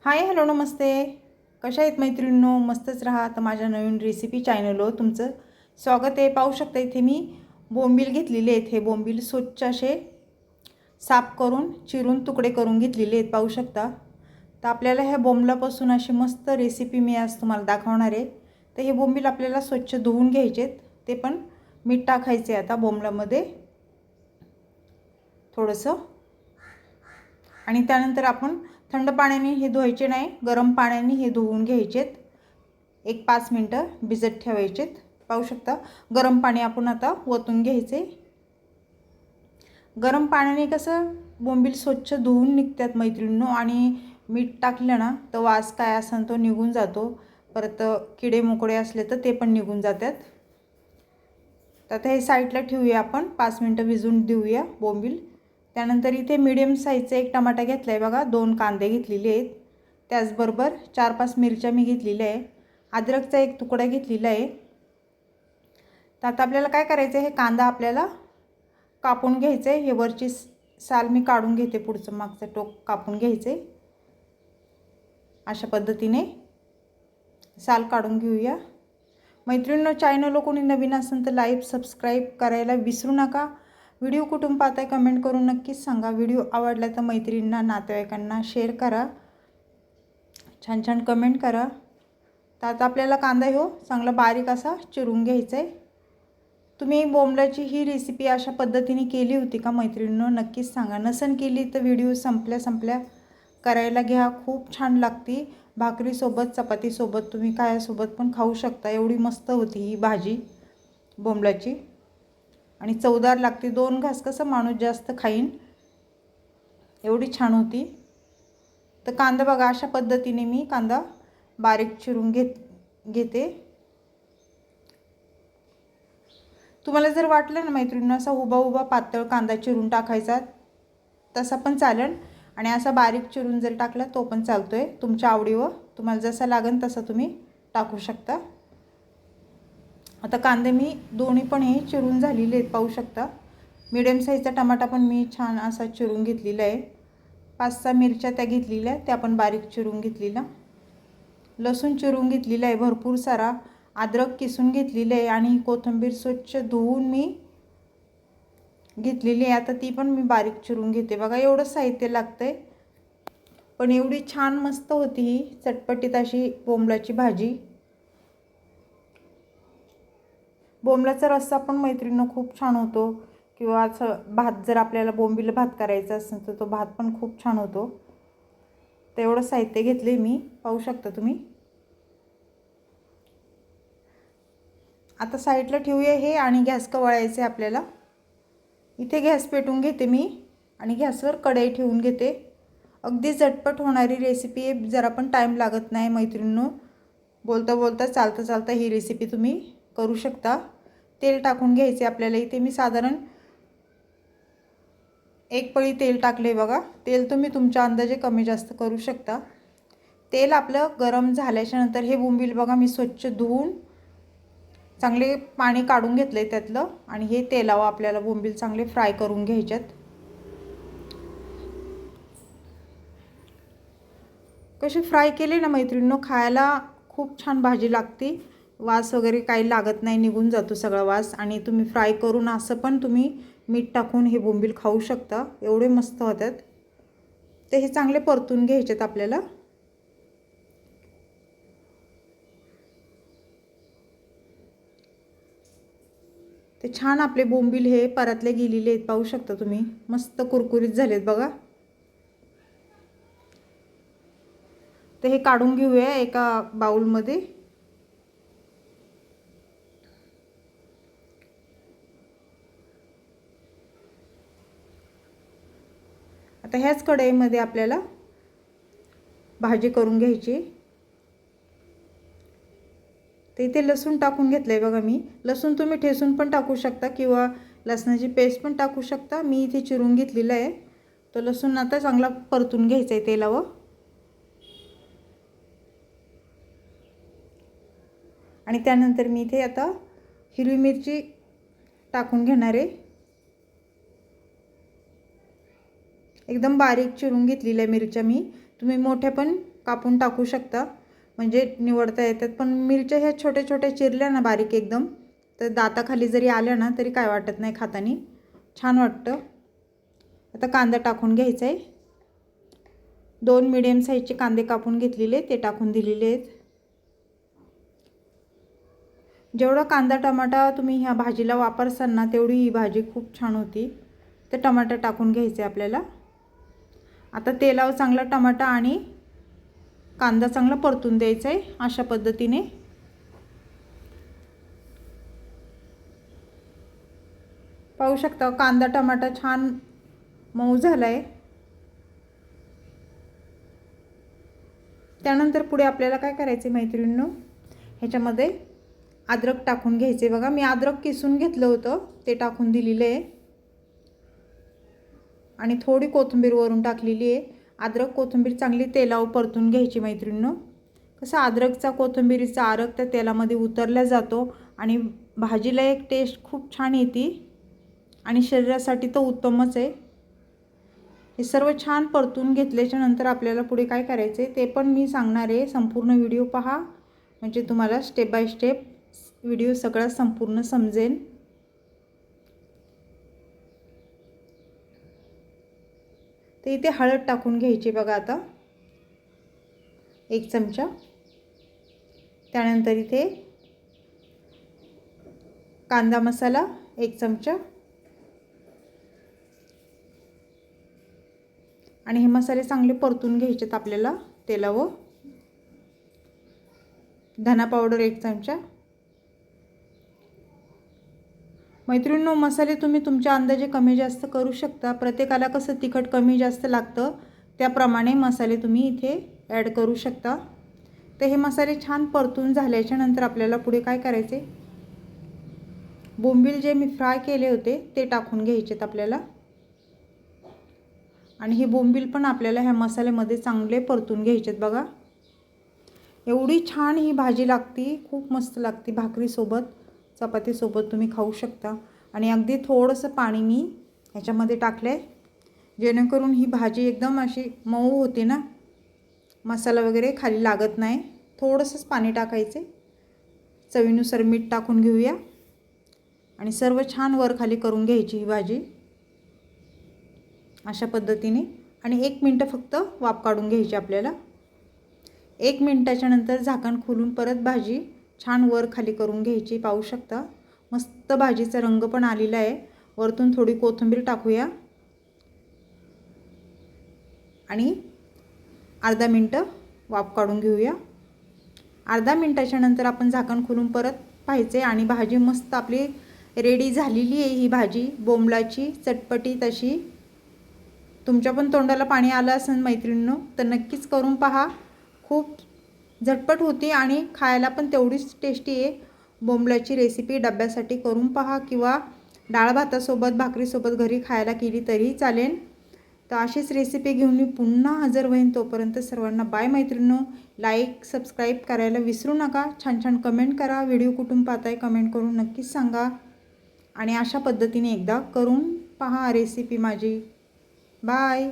Hi hello नमस्ते. कशा आहेत मैत्रिणींनो? मस्तच राहा. तर माझ्या नवीन रेसिपी चॅनलवर तुमचं स्वागत आहे. पाहू शकता इथे मी बोंबील घेतलेले आहेत. हे बोंबील स्वच्छ असे साफ करून चिरून तुकडे करून घेतलेले आहेत, पाहू शकता. तर आपल्याला ह्या बोंबलापासून अशी मस्त रेसिपी मी आज तुम्हाला दाखवणार आहे. तर हे बोंबील आपल्याला स्वच्छ धुवून घ्यायचेत. ते पण मीठ टाकायचे आता बोंबलामध्ये थोडंसं, आणि त्यानंतर आपण थंड पाण्याने हे धुवायचे नाही, गरम पाण्याने हे धुवून घ्यायचेत. एक 5 मिनटं भिजत ठेवायचेत. पाहू शकता गरम पाणी आपण आता ओतून घ्यायचे. गरम पाण्याने कसं बोंबील स्वच्छ धुवून निघतात मैत्रिणींनो, आणि मीठ टाकलं ना तर वास काय असेल तो निघून जातो. परत किडे मोकळे असले तर ते पण निघून जातात. तर आता हे साईडला ठेवूया, आपण 5 मिनटं भिजून देऊया बोंबील. त्यानंतर इथे मीडियम साईजचा एक टमाटा घेतला आहे बघा, 2 कांदे घेतलेले आहेत, त्याचबरोबर 4-5 मिरच्या मी घेतलेल्या आहे, अद्रकचा एक तुकडा घेतलेला आहे. तर आता आपल्याला काय करायचं आहे, हे कांदा आपल्याला कापून घ्यायचं आहे. हे वरची साल मी काढून घेते, पुढचं मागचं टोक कापून घ्यायचं आहे. अशा पद्धतीने साल काढून घेऊया. मैत्रिणींनो, चॅनलला कोणी नवीन असेल तर लाईक सबस्क्राईब करायला विसरू नका. व्हिडिओ कुठून पाहताय कमेंट करून नक्कीच सांगा. व्हिडिओ आवडला तर मैत्रिणींना नातेवाईकांना शेअर करा, छान छान कमेंट करा. तर आता आपल्याला कांदा हो चांगला बारीक असा चिरून घ्यायचा आहे. तुम्ही बोंबलाची ही रेसिपी अशा पद्धतीने केली होती का मैत्रिणींनो? नक्कीच सांगा. नसन केली तर व्हिडिओ संपल्या करायला घ्या. खूप छान लागती. भाकरीसोबत चपातीसोबत तुम्ही कायासोबत पण खाऊ शकता. एवढी मस्त होती ही भाजी बोंबलाची, आणि चवदार लागते. 2 घास कसं माणूस जास्त खाईन, एवढी छान होती. तर कांदा बघा अशा पद्धतीने मी कांदा बारीक चिरून घेते. तुम्हाला जर वाटलं ना मैत्रिणींनो असा उभा पातळ कांदा चिरून टाकायचा तसा पण चालेल, आणि असा बारीक चिरून जर टाकला तो पण चालतोय. तुमच्या आवडीवर तुम्हाला जसा लागेल तसा तुम्ही टाकू शकता. आता कांदे मी दोन्ही पण हे चिरून झालेले आहेत, पाहू शकता. मीडियम साईजचा टमाटा पण मी छान असा चिरून घेतलेला आहे. 5-6 मिरच्या त्या घेतलेल्या, त्या पण बारीक चिरून घेतलेला. लसूण चिरून घेतलेला आहे भरपूर सारा. अद्रक किसून घेतलेले आहे, आणि कोथिंबीर स्वच्छ धुवून मी घेतलेली आहे. आता ती पण मी बारीक चिरून घेते. बघा एवढं साहित्य लागतंय, पण एवढी छान मस्त होती ही चटपटीत अशी बोंबलाची भाजी. बोंबलाचा रस्सा पण मैत्रिणींनो खूप छान होतो, किंवा असं भात जर आपल्याला बोंबील भात करायचा असेल तर तो भात पण खूप छान होतो. तर एवढं साहित्य घेतले मी, पाहू शकता तुम्ही. आता साईडला ठेवूया हे, आणि गॅस कवळायचे आपल्याला. इथे गॅस पेटवून घेते मी, आणि गॅसवर कढई ठेवून घेते. अगदी झटपट होणारी रेसिपी आहे, जरा पण टाईम लागत नाही मैत्रिणींनो. बोलता बोलता चालता चालता ही रेसिपी तुम्ही करू शकता. तेल टाकून घ्यायचे आपल्याला. इथे मी साधारण 1 पळी तेल टाकले बघा. तेल तुम्ही तुमच्या अंदाजे कमी जास्त करू शकता. तेल आपलं गरम झाल्याच्या नंतर हे बोंबील बघा मी स्वच्छ धुवून चांगले पाणी काढून घेतले त्यातलं, आणि हे तेलावर आपल्याला बोंबील चांगले फ्राय करून घ्यायच्यात. कसे फ्राय केले ना मैत्रिणींनो, खायला खूप छान भाजी लागते. वास वगैरे काही लागत नाही, निघून जातो सगळा वास. आणि तुम्ही फ्राय करून असं पण तुम्ही मीठ टाकून हे बोंबील खाऊ शकता, एवढे मस्त होतात. ते हे चांगले परतून घ्यायचेत आपल्याला. ते छान आपले बोंबील हे परतले गेलेले आहेत, पाहू शकता तुम्ही. मस्त कुरकुरीत झालेत बघा. तर हे काढून घेऊया एका बाउलमध्ये. आता ह्याच कढईमध्ये आपल्याला भाजी करून घ्यायची. तर इथे लसूण टाकून घेतलंय बघा मी. लसूण तुम्ही ठेचून पण टाकू शकता, किंवा लसणाची पेस्ट पण टाकू शकता. मी इथे चिरून घेतलेला आहे. तो लसूण आता चांगला परतून घ्यायचा आहे तेलावर. आणि त्यानंतर मी इथे आता हिरवी मिरची टाकून घेणार आहे. एकदम बारीक चिरून घेतलेल्या मिरच्या मी. तुम्ही मोठ्या पण कापून टाकू शकता, म्हणजे निवडता येतात. पण मिरच्या ह्या छोट्या छोट्या चिरल्या ना बारीक एकदम, तर दाताखाली जरी आल्या ना तरी काय वाटत नाही, खाताना छान वाटतं. आता कांदा टाकून घ्यायचा आहे. 2 मीडियम साईजचे कांदे कापून घेतलेले ते टाकून दिलेले आहेत. जेवढा कांदा टमाटा तुम्ही ह्या भाजीला वापरसाल ना तेवढी ही भाजी खूप छान होती. तर टमाटर टाकून घ्यायचे आपल्याला. आता तेलावर चांगला टमाटा आणि कांदा चांगला परतून द्यायचा आहे अशा पद्धतीने. पाहू शकता कांदा टमाटा छान मऊ झाला आहे. त्यानंतर पुढे आपल्याला काय करायचे मैत्रिणींनो, ह्याच्यामध्ये अद्रक टाकून घ्यायचे. बघा मी अद्रक किसून घेतलं होतं ते टाकून दिलेलं आहे आणि थोडी कोथिंबीर वरून टाकलेली आहे. अद्रक कोथिंबीर चांगली तेलावर परतून घ्यायची मैत्रिणींनो. कसं अद्रकचा कोथिंबीरीचा अर्क त्या तेलामध्ये उतरला जातो आणि भाजीला एक टेस्ट खूप छान येते आणि शरीरासाठी तर उत्तमच आहे. हे सर्व छान परतून घेतल्याच्या नंतर आपल्याला पुढे काय करायचे ते पण मी सांगणार आहे. संपूर्ण व्हिडिओ पहा, म्हणजे तुम्हाला स्टेप बाय स्टेप व्हिडिओ सगळा संपूर्ण समजेल. तर इथे हळद टाकून घ्यायची बघा आता 1 चमचा. त्यानंतर इथे कांदा मसाला 1 चमचा आणि हे मसाले चांगले परतून घ्यायचेत आपल्याला तेलावर. धना पावडर 1 चमचा. मैत्रिणींनो मसाले तुम्ही तुमच्या अंदाजे कमी जास्त करू शकता. प्रत्येकाला कसं तिखट कमी जास्त लागतं त्याप्रमाणे मसाले तुम्ही इथे ॲड करू शकता. तर हे मसाले छान परतून झाल्याच्या नंतर आपल्याला पुढे काय करायचे, बोंबील जे मी फ्राय केले होते ते टाकून घ्यायचेत आपल्याला आणि हे बोंबील पण आपल्याला ह्या मसाल्यामध्ये चांगले परतून घ्यायचेत. बघा एवढी छान ही भाजी लागती, खूप मस्त लागती. भाकरीसोबत चपातीसोबत तुम्ही खाऊ शकता. आणि अगदी थोडंसं पाणी मी ह्याच्यामध्ये टाकलं आहे जेणेकरून ही भाजी एकदम अशी मऊ होते ना, मसाला वगैरे खाली लागत नाही. थोडंसंच पाणी टाकायचे. चवीनुसार मीठ टाकून घेऊया आणि सर्व छान वर खाली करून घ्यायची ही भाजी अशा पद्धतीने. आणि 1 मिनटं फक्त वाफ काढून घ्यायची आपल्याला. 1 मिनटाच्या नंतर झाकण खोलून परत भाजी छान वर खाली करून घ्यायची. पाहू शकता मस्त भाजीचा रंग पण आलेला आहे. वरतून थोडी कोथिंबीर टाकूया आणि अर्धा मिनटं वाफ काढून घेऊया. अर्धा मिनटाच्या नंतर आपण झाकण खोलून परत पाहायचे आणि भाजी मस्त आपली रेडी झालेली आहे. ही भाजी बोंबलाची चटपटीत अशी. तुमच्या पण तोंडाला पाणी आलं असेल मैत्रिणींनो तर नक्कीच करून पहा. खूप झटपट होती आणि खायला पण तेवढीच टेस्टी आहे. बोंबलाची रेसिपी डब्यासाठी करून पहा किंवा डाळ भातासोबत भाकरीसोबत घरी खायला केली तरी चालेल. तर अशीच रेसिपी घेऊन मी पुन्हा हजर होईन. तोपर्यंत सर्वांना बाय मैत्रिणींनो. लाईक सबस्क्राईब करायला विसरू नका. छान छान कमेंट करा. व्हिडिओ कुठून पाहताय कमेंट करून नक्कीच सांगा आणि अशा पद्धतीने एकदा करून पहा रेसिपी माझी. बाय.